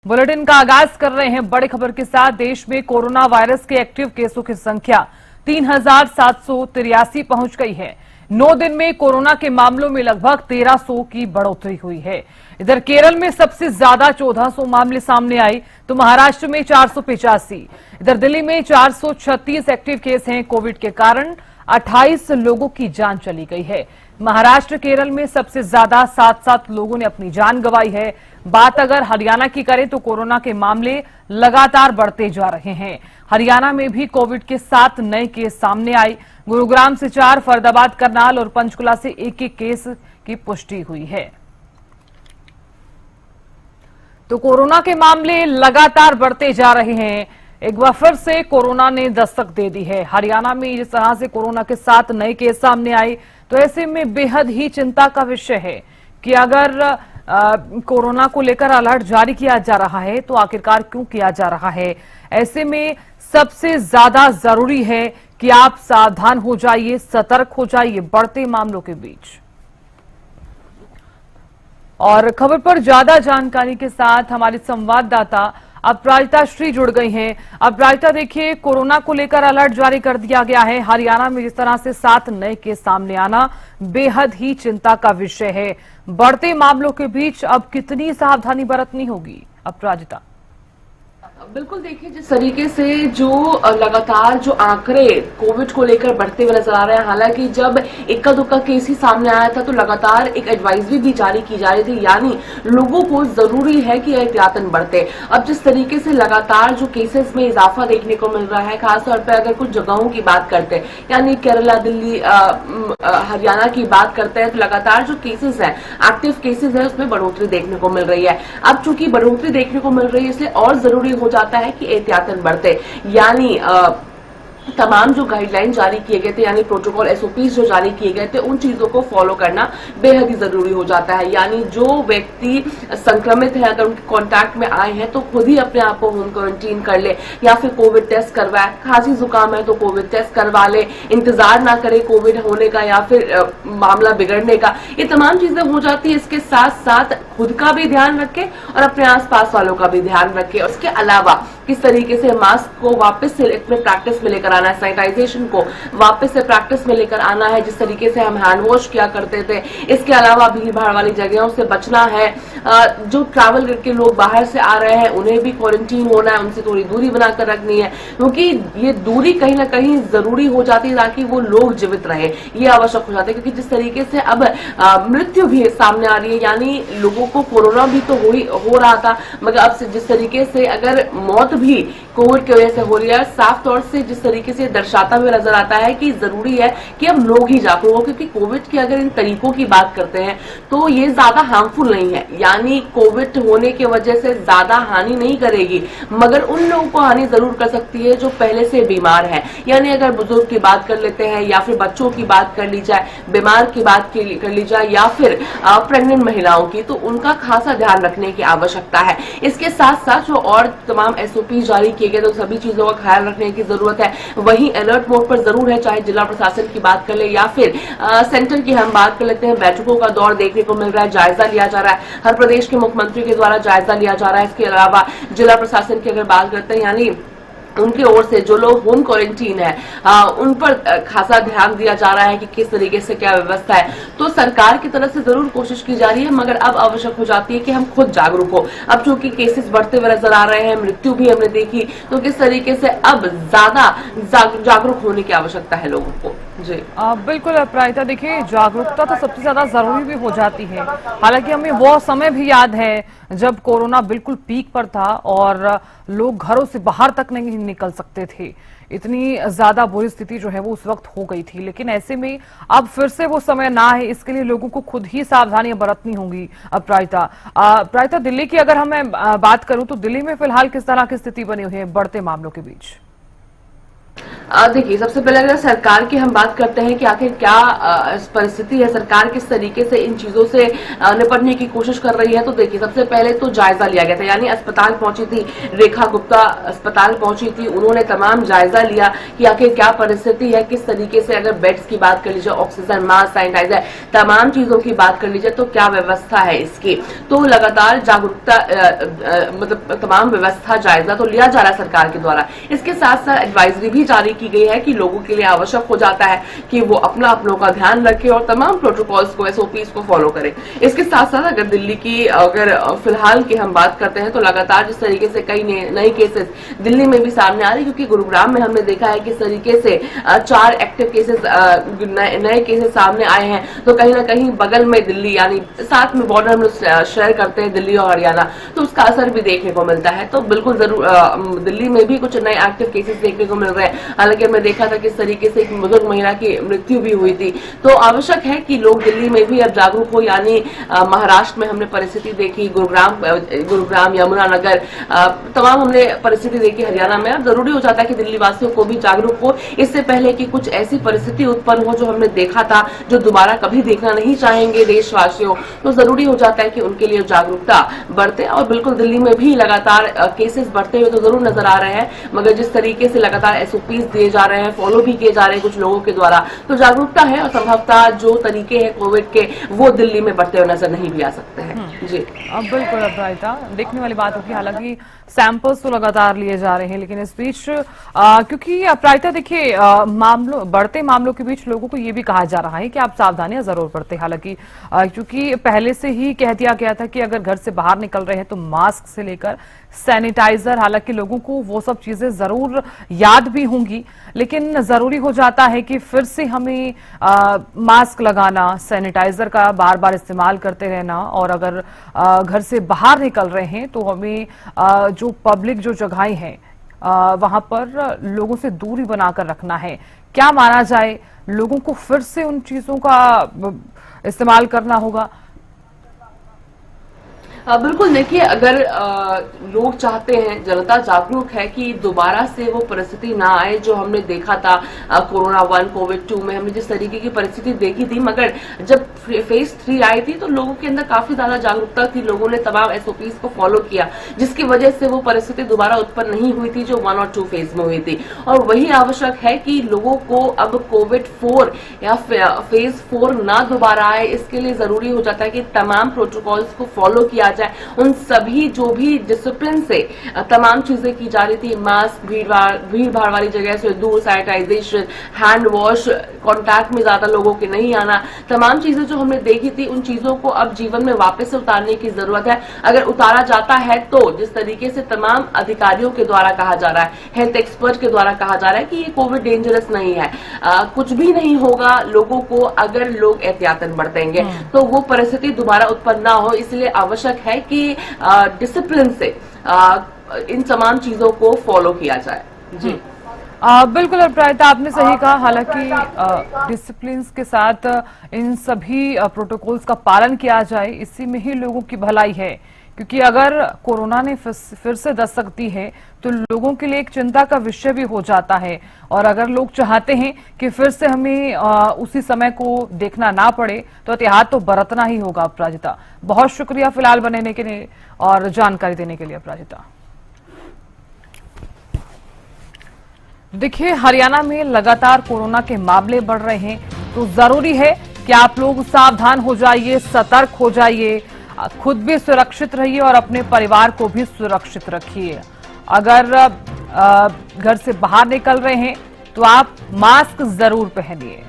Bulletin का आगाज कर रहे हैं बड़ी खबर के साथ। देश में कोरोना वायरस के एक्टिव केसों की संख्या 3,783 पहुंच गई है। 9 दिन में कोरोना के मामलों में लगभग 1,300 की बढ़ोतरी हुई है। इधर केरल में सबसे ज्यादा 1,400 मामले सामने आए तो महाराष्ट्र में 485। इधर दिल्ली में 436 एक्टिव केस हैं। कोविड के कारण 28 लोगों की जान चली गई है। महाराष्ट्र केरल में सबसे ज्यादा 7 लोगों ने अपनी जान गंवाई है। बात अगर हरियाणा की करें तो कोरोना के मामले लगातार बढ़ते जा रहे हैं। हरियाणा में भी कोविड के 7 नए केस सामने आए। गुरुग्राम से 4, फरीदाबाद, करनाल और पंचकुला से एक केस की पुष्टि हुई है। तो कोरोना के मामले लगातार बढ़ते जा रहे हैं। एक बार फिर से कोरोना ने दस्तक दे दी है। हरियाणा में जिस तरह से कोरोना के 7 नए केस सामने आए तो ऐसे में बेहद ही चिंता का विषय है कि अगर कोरोना को लेकर अलर्ट जारी किया जा रहा है तो आखिरकार क्यों किया जा रहा है। ऐसे में सबसे ज्यादा जरूरी है कि आप सावधान हो जाइए, सतर्क हो जाइए बढ़ते मामलों के बीच। और खबर पर ज्यादा जानकारी के साथ हमारे संवाददाता अपराजिता श्री जुड़ गई हैं। अपराजिता, देखिए, कोरोना को लेकर अलर्ट जारी कर दिया गया है। हरियाणा में जिस तरह से 7 नए केस सामने आना बेहद ही चिंता का विषय है। बढ़ते मामलों के बीच अब कितनी सावधानी बरतनी होगी, अपराजिता? बिल्कुल, देखिए, जिस तरीके से जो लगातार जो आंकड़े कोविड को लेकर बढ़ते हुए नजर आ रहे हैं, हालांकि जब इक्का दुक्का केस ही सामने आया था तो लगातार एक एडवाइजरी भी जारी की जा रही थी, यानी लोगों को जरूरी है कि एहतियातन बरते। अब जिस तरीके से लगातार जो केसेस में इजाफा देखने को मिल रहा है, खासतौर पर अगर कुछ जगहों की बात करते हैं, यानी केरला, दिल्ली, हरियाणा की बात करते हैं, तो लगातार जो केसेस है, एक्टिव केसेस है, उसमें बढ़ोतरी देखने को मिल रही है। अब चूंकि बढ़ोतरी देखने को मिल रही है, इसलिए और जरूरी हो जाता है कि एहतियातन बरते, यानी तमाम जो गाइडलाइन जारी किए गए थे, यानी प्रोटोकॉल, एसओपीज जो जारी किए गए थे, उन चीजों को फॉलो करना बेहद ही जरूरी हो जाता है। यानी जो व्यक्ति संक्रमित है, अगर उनके कांटेक्ट में आए हैं तो खुद ही अपने आप को होम क्वारंटीन कर ले या फिर कोविड टेस्ट करवाए। खांसी जुकाम है तो कोविड टेस्ट करवा ले, इंतजार ना करे कोविड होने का या फिर मामला बिगड़ने का। ये तमाम चीजें हो जाती है। इसके साथ साथ खुद का भी ध्यान रखे और अपने आसपास वालों का भी ध्यान रखे। इसके अलावा किस तरीके से मास्क को वापस से प्रैक्टिस में लेकर आना है, सैनिटाइजेशन को वापस से प्रैक्टिस में लेकर आना है, जिस तरीके से हम हैंड वॉश किया करते थे। इसके अलावा भीड़ भाड़ वाली जगहों से बचना है। जो ट्रैवल करके लोग बाहर से आ रहे हैं उन्हें भी क्वारंटीन होना है, उनसे थोड़ी दूरी बनाकर रखनी है, क्योंकि ये दूरी कहीं ना कहीं जरूरी हो जाती है ताकि वो लोग जीवित रहे। ये आवश्यक हो जाता है, क्योंकि जिस तरीके से अब मृत्यु भी सामने आ रही है, यानी लोगों को कोरोना भी तो हो रहा था, मगर अब से जिस तरीके से अगर मौत भी कोविड की वजह से हो रही है, साफ तौर से जिस तरीके से दर्शाता हुआ नजर आता है कि जरूरी है कि अब लोग ही जागरूक हो। क्योंकि कोविड के अगर इन तरीकों की बात करते हैं तो ये ज्यादा हार्मफुल नहीं है, यानी कोविड होने की वजह से ज्यादा हानि नहीं करेगी, मगर उन लोगों को हानि जरूर कर सकती है जो पहले से बीमार है। यानी अगर बुजुर्ग की बात कर लेते हैं या फिर बच्चों की बात कर ली जाए, बीमार की बात कर ली जाए या फिर प्रेग्नेंट महिलाओं की, तो उनका खासा ध्यान रखने की आवश्यकता है। इसके साथ साथ जो और तमाम एसओपी जारी किए गए तो सभी चीजों का ख्याल रखने की जरूरत है। वहीं अलर्ट मोड पर जरूर है, चाहे जिला प्रशासन की बात कर ले या फिर सेंटर की हम बात कर लेते हैं। बैठकों का दौर देखने को मिल रहा है, जायजा लिया जा रहा है, हर प्रदेश के मुख्यमंत्री के द्वारा जायजा लिया जा रहा है। इसके अलावा जिला प्रशासन की अगर बात करते हैं, यानी उनकी ओर से जो लोग होम क्वारंटीन है उन पर खासा ध्यान दिया जा रहा है कि किस तरीके से क्या व्यवस्था है। तो सरकार की तरफ से जरूर कोशिश की जा रही है, मगर अब आवश्यक हो जाती है कि हम खुद जागरूक हो। अब चूंकि केसेस बढ़ते हुए नजर आ रहे हैं, मृत्यु भी हमने देखी, तो किस तरीके से अब ज्यादा जागरूक होने की आवश्यकता है लोगों को। जी बिल्कुल अपराजिता, देखिए, जागरूकता तो सबसे ज्यादा जरूरी भी हो जाती है। हालांकि हमें वो समय भी याद है जब कोरोना बिल्कुल पीक पर था और लोग घरों से बाहर तक नहीं निकल सकते थे। इतनी ज्यादा बुरी स्थिति जो है वो उस वक्त हो गई थी। लेकिन ऐसे में अब फिर से वो समय ना है, इसके लिए लोगों को खुद ही सावधानियां बरतनी होंगी। अपराजिता, दिल्ली की अगर हमें बात करूं तो दिल्ली में फिलहाल किस तरह की स्थिति बनी हुई है बढ़ते मामलों के बीच? देखिए, सबसे पहले अगर सरकार की हम बात करते हैं कि आखिर क्या परिस्थिति है, सरकार किस तरीके से इन चीजों से निपटने की कोशिश कर रही है, तो देखिए सबसे पहले तो जायजा लिया गया था, यानी अस्पताल पहुंची थी रेखा गुप्ता, अस्पताल पहुंची थी, उन्होंने तमाम जायजा लिया कि आखिर क्या परिस्थिति है, किस तरीके से अगर बेड्स की बात कर लीजिए, ऑक्सीजन, मास्क, सैनिटाइजर, तमाम चीजों की बात कर लीजिए तो क्या व्यवस्था है इसकी। तो लगातार जागरूकता मतलब तमाम व्यवस्था जायजा तो लिया जा रहा है सरकार के द्वारा। इसके साथ साथ एडवाइजरी भी जारी की गई है कि लोगों के लिए आवश्यक हो जाता है कि वो अपनों का ध्यान रखें और तमाम प्रोटोकॉल्स को, एसओपीज को फॉलो करें। इसके साथ साथ अगर दिल्ली की अगर फिलहाल की हम बात करते हैं तो लगातार जिस तरीके से कई नए केसेस दिल्ली में भी सामने आ रही, क्योंकि गुरुग्राम में हमने देखा है किस तरीके से 4 एक्टिव केसेस, नए केसेस सामने आए हैं, तो कहीं ना कहीं बगल में दिल्ली, यानी साथ में बॉर्डर हम लोग शेयर करते हैं दिल्ली और हरियाणा, तो उसका असर भी देखने को मिलता है। तो बिल्कुल जरूर दिल्ली में भी कुछ नए एक्टिव केसेस देखने को मिल रहे हैं। हालांकि हमने देखा था किस तरीके से एक बुजुर्ग महिला की मृत्यु भी हुई थी। तो आवश्यक है कि लोग दिल्ली में भी अब जागरूक हो, यानी महाराष्ट्र में हमने परिस्थिति देखी, गुरुग्राम, यमुनानगर, तमाम हमने परिस्थिति देखी हरियाणा में। अब जरूरी हो जाता है कि दिल्ली वासियों को भी जागरूक हो, इससे पहले कि कुछ ऐसी परिस्थिति उत्पन्न हो जो हमने देखा था, जो दोबारा कभी देखना नहीं चाहेंगे देशवासियों। तो जरूरी हो जाता है कि उनके लिए जागरूकता बढ़ते, और बिल्कुल दिल्ली में भी लगातार केसेस बढ़ते हुए तो जरूर नजर आ रहे हैं, मगर जिस तरीके से लगातार एसओपीज दिए जा रहे हैं, फॉलो भी किए जा रहे हैं कुछ लोगों के द्वारा, तो जागरूकता है और संभवतः जो तरीके हैं कोविड के वो दिल्ली में बढ़ते हुए नजर नहीं भी आ सकते हैं। जी बिल्कुल अपराजिता, देखने वाली बात होगी। हालांकि सैंपल्स तो लगातार लिए जा रहे हैं, लेकिन इस बीच क्योंकि अपराजिता देखिए बढ़ते मामलों के बीच लोगों को ये भी कहा जा रहा है कि आप सावधानियां जरूर बरतें। हालांकि क्योंकि पहले से ही कह दिया गया था कि अगर घर से बाहर निकल रहे हैं तो मास्क से लेकर सैनिटाइजर, हालांकि लोगों को वो सब चीजें जरूर याद भी होंगी, लेकिन जरूरी हो जाता है कि फिर से हमें मास्क लगाना, सैनिटाइजर का बार बार इस्तेमाल करते रहना, और अगर घर से बाहर निकल रहे हैं तो हमें जो पब्लिक जो जगहें हैं वहां पर लोगों से दूरी बनाकर रखना है। क्या माना जाए, लोगों को फिर से उन चीजों का इस्तेमाल करना होगा? बिल्कुल, देखिए अगर लोग चाहते हैं, जनता जागरूक है कि दोबारा से वो परिस्थिति ना आए जो हमने देखा था कोरोना 1, कोविड 2 में हमने जिस तरीके की परिस्थिति देखी थी, मगर जब फेज 3 आई थी तो लोगों के अंदर काफी ज्यादा जागरूकता थी, लोगों ने तमाम एसओपीज को फॉलो किया, जिसकी वजह से वो परिस्थिति दोबारा उत्पन्न नहीं हुई थी जो 1 और 2 फेज में हुई थी। और वही आवश्यक है कि लोगों को अब कोविड 4 या फेज 4 ना दोबारा आए, इसके लिए जरूरी हो जाता है कि तमाम प्रोटोकॉल्स को फॉलो किया जाए। उन सभी जो भी डिसिप्लिन से तमाम चीजें की जा रही थी, मास्क, भीड़ भाड़ वाली जगह से दूर, सैनिटाइजेशन, हैंड वॉश, कांटेक्ट में ज्यादा लोगों के नहीं आना, तमाम चीजें जो हमने देखी थी उन चीजों को अब जीवन में वापस से उतारने की जरूरत है। अगर उतारा जाता है तो जिस तरीके से तमाम अधिकारियों के द्वारा कहा जा रहा है, हेल्थ एक्सपर्ट के द्वारा कहा जा रहा है कि ये कोविड डेंजरस नहीं है, कुछ भी नहीं होगा लोगों को अगर लोग एहतियातन बरतेंगे तो वो परिस्थिति दोबारा उत्पन्न ना हो। इसलिए आवश्यक है कि डिसिप्लिन से इन तमाम चीजों को फॉलो किया जाए। जी बिल्कुल अपराजिता, आपने सही कहा। हालांकि डिसिप्लिन के साथ इन सभी प्रोटोकॉल्स का पालन किया जाए, इसी में ही लोगों की भलाई है, क्योंकि अगर कोरोना ने फिर से दस्तक दी है तो लोगों के लिए एक चिंता का विषय भी हो जाता है। और अगर लोग चाहते हैं कि फिर से हमें उसी समय को देखना ना पड़े तो एहतियात तो बरतना ही होगा। अपराजिता, बहुत शुक्रिया फिलहाल बनने के लिए और जानकारी देने के लिए। अपराजिता, देखिए हरियाणा में लगातार कोरोना के मामले बढ़ रहे हैं, तो जरूरी है कि आप लोग सावधान हो जाइए, सतर्क हो जाइए, खुद भी सुरक्षित रहिए और अपने परिवार को भी सुरक्षित रखिए। अगर घर से बाहर निकल रहे हैं तो आप मास्क जरूर पहनिए।